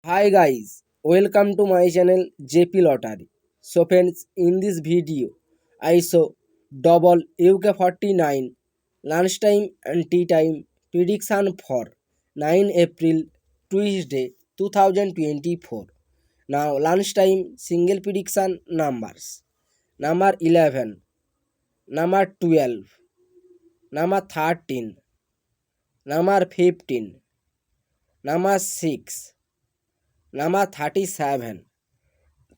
Hi guys, welcome to my channel JP Lottery. So friends, in this video, I show double UK49 lunchtime and tea time prediction for 9 April Tuesday 2024. Now lunchtime single prediction numbers. Number 11, number 12, number 13, number 15, number 6, number 37.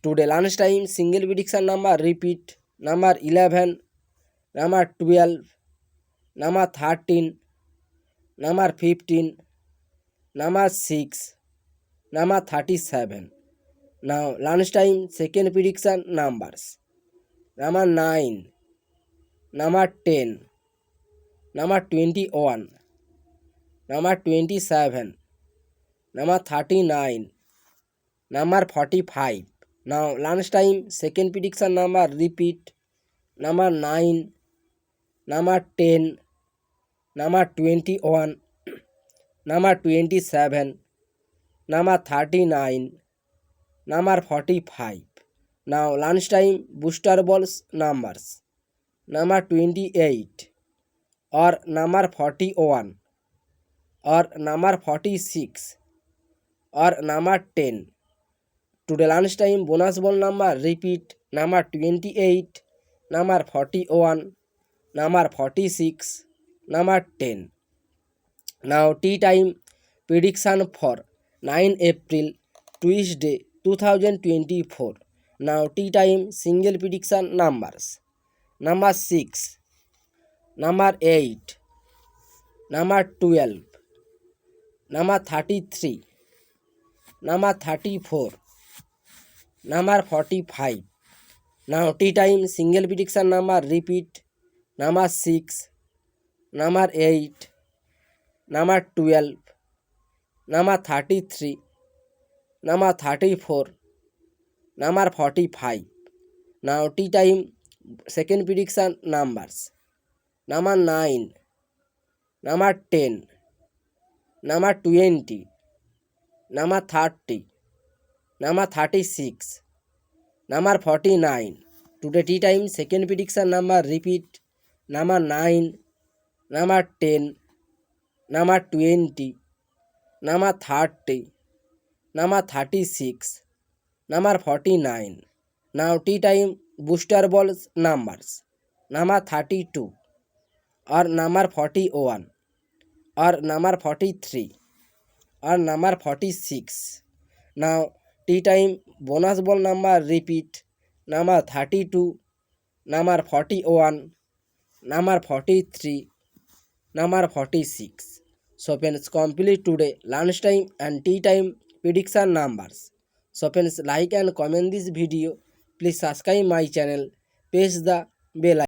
Today lunchtime single prediction number repeat number 11, number 12, number 13, number 15, number 6, number 37. Now lunchtime second prediction numbers number 9, number 10, number 21, number 27, number 39, number 45. Now lunchtime second prediction number repeat number 9, number 10, number 21, number 27, number 39, number 45. Now lunchtime booster balls numbers number 28 or number 41 or number 46 or number 10. Today lunchtime bonus ball number repeat number 28, number 41, number 46, number 10. Now tea time prediction for 9 April Tuesday 2024. Now tea time single prediction numbers number 6, number 8, number 12, number 33, number 34, number 45. Now tea time single prediction number repeat number 6, number 8, number 12, number 33, number 34, number 45. Now tea time second prediction numbers number 9, number 10, number 20, number 30, number 36, number 49. Today tea time second prediction number repeat number 9, number 10, number 20, number 30, number 36, number 49. Now tea time booster balls numbers number 32 or number 41 or number 43 or number 46. Now tea time bonus ball number repeat number 32, number 41, number 43, number 46. So friends, complete today lunchtime and tea time prediction numbers. So friends, like and comment this video. Please subscribe my channel. Press the bell icon.